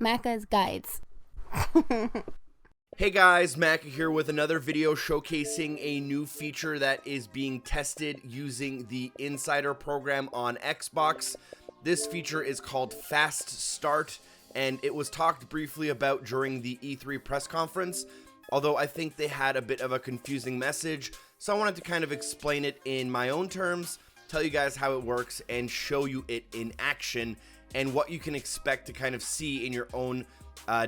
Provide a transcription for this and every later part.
Macca's Guides. Hey guys, Macca here with another video showcasing a new feature that is being tested using the Insider program on Xbox. This feature is called FastStart, and it was talked briefly about during the E3 press conference, although I think they had a bit of a confusing message, so I wanted to kind of explain it in my own terms, tell you guys how it works, and show you it in action, and what you can expect to kind of see in your own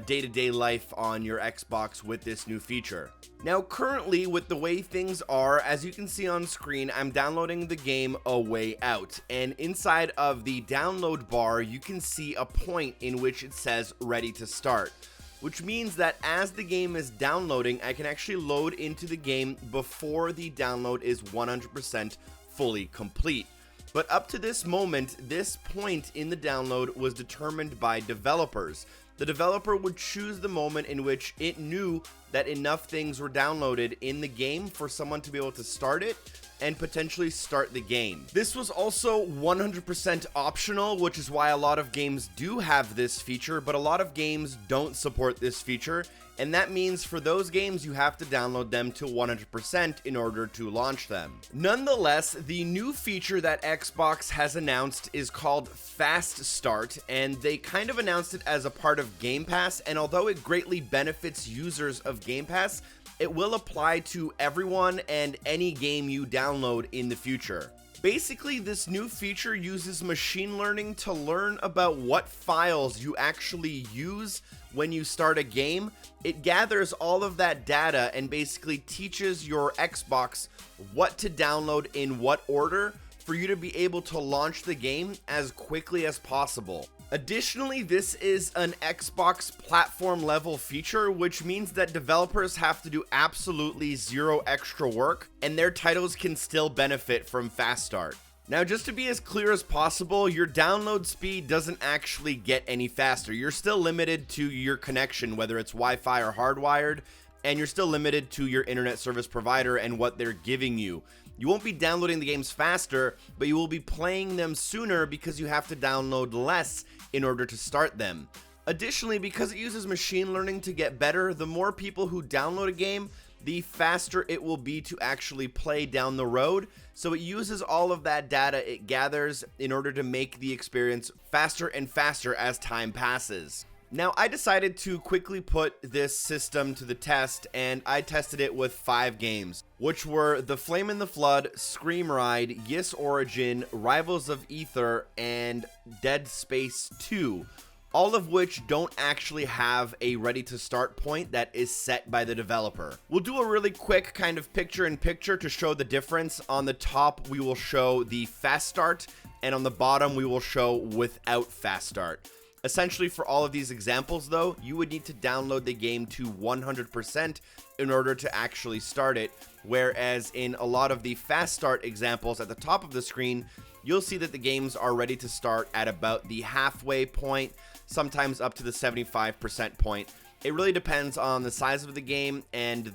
day-to-day life on your Xbox with this new feature. Now, currently, with the way things are, as you can see on screen, I'm downloading the game A Way Out, and inside of the download bar, you can see a point in which it says ready to start, which means that as the game is downloading, I can actually load into the game before the download is 100% fully complete. But up to this moment, this point in the download was determined by developers. The developer would choose the moment in which it knew that enough things were downloaded in the game for someone to be able to start it and potentially start the game. This was also 100% optional, which is why a lot of games do have this feature, but a lot of games don't support this feature, and that means for those games you have to download them to 100% in order to launch them. Nonetheless, the new feature that Xbox has announced is called FastStart, and they kind of announced it as a part of Game Pass, and although it greatly benefits users of Game Pass, it will apply to everyone and any game you download in the future. Basically, this new feature uses machine learning to learn about what files you actually use when you start a game. It gathers all of that data and basically teaches your Xbox what to download in what order for you to be able to launch the game as quickly as possible. Additionally, this is an Xbox platform level feature, which means that developers have to do absolutely zero extra work, and their titles can still benefit from FastStart. Now, just to be as clear as possible, your download speed doesn't actually get any faster. You're still limited to your connection, whether it's Wi-Fi or hardwired, and you're still limited to your internet service provider and what they're giving you. You won't be downloading the games faster, but you will be playing them sooner because you have to download less in order to start them. Additionally, because it uses machine learning to get better, the more people who download a game, the faster it will be to actually play down the road. So it uses all of that data it gathers in order to make the experience faster and faster as time passes. Now, I decided to quickly put this system to the test, and I tested it with 5 games, which were The Flame in the Flood, Scream Ride, Yes Origin, Rivals of Aether, and Dead Space 2, all of which don't actually have a ready to start point that is set by the developer. We'll do a really quick kind of picture-in-picture to show the difference. On the top, we will show the FastStart, and on the bottom, we will show without FastStart. Essentially, for all of these examples, though, you would need to download the game to 100% in order to actually start it, whereas in a lot of the fast start examples at the top of the screen, you'll see that the games are ready to start at about the halfway point, sometimes up to the 75% point. It really depends on the size of the game and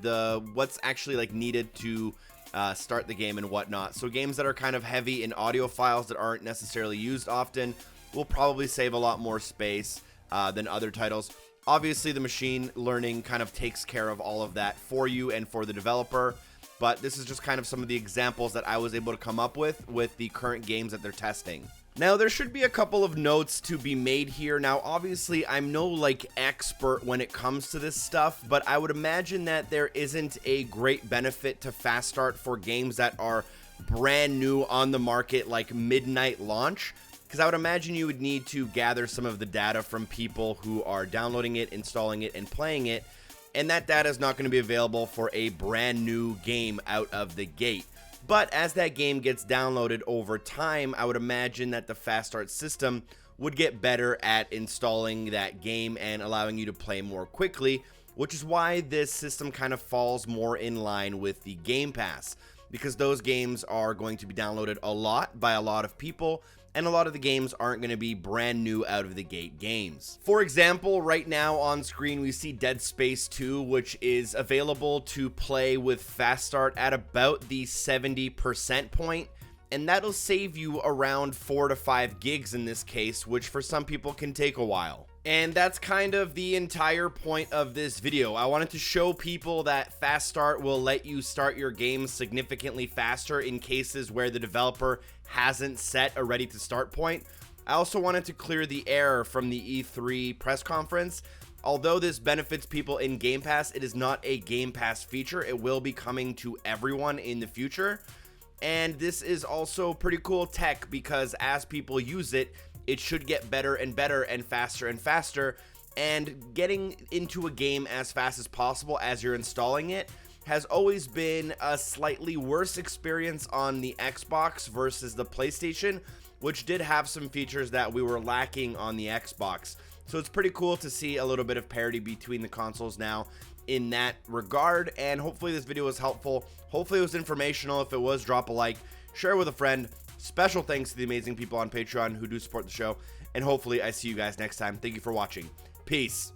what's actually like needed to start the game and whatnot. So games that are kind of heavy in audio files that aren't necessarily used often will probably save a lot more space than other titles. Obviously, the machine learning kind of takes care of all of that for you and for the developer, but this is just kind of some of the examples that I was able to come up with the current games that they're testing. Now, there should be a couple of notes to be made here. Now, obviously, I'm no expert when it comes to this stuff, but I would imagine that there isn't a great benefit to FastStart for games that are brand new on the market, like midnight launch. Because I would imagine you would need to gather some of the data from people who are downloading it, installing it, and playing it, and that data is not going to be available for a brand new game out of the gate. But as that game gets downloaded over time, I would imagine that the FastStart system would get better at installing that game and allowing you to play more quickly, which is why this system kind of falls more in line with the Game Pass, because those games are going to be downloaded a lot by a lot of people, and a lot of the games aren't going to be brand new out of the gate games. For example, right now on screen we see Dead Space 2, which is available to play with FastStart at about the 70% point, and that'll save you around 4 to 5 gigs in this case, which for some people can take a while. And that's kind of the entire point of this video. I wanted to show people that FastStart will let you start your game significantly faster in cases where the developer hasn't set a ready to start point. I also wanted to clear the air from the E3 press conference. Although this benefits people in Game Pass, it is not a Game Pass feature. It will be coming to everyone in the future. And this is also pretty cool tech because as people use it, it should get better and better and faster, and getting into a game as fast as possible as you're installing it has always been a slightly worse experience on the Xbox versus the PlayStation, which did have some features that we were lacking on the Xbox. So it's pretty cool to see a little bit of parity between the consoles now in that regard, and hopefully this video was helpful. Hopefully it was informational. If it was, drop a like, share with a friend. Special thanks to the amazing people on Patreon who do support the show, and hopefully I see you guys next time. Thank you for watching. Peace.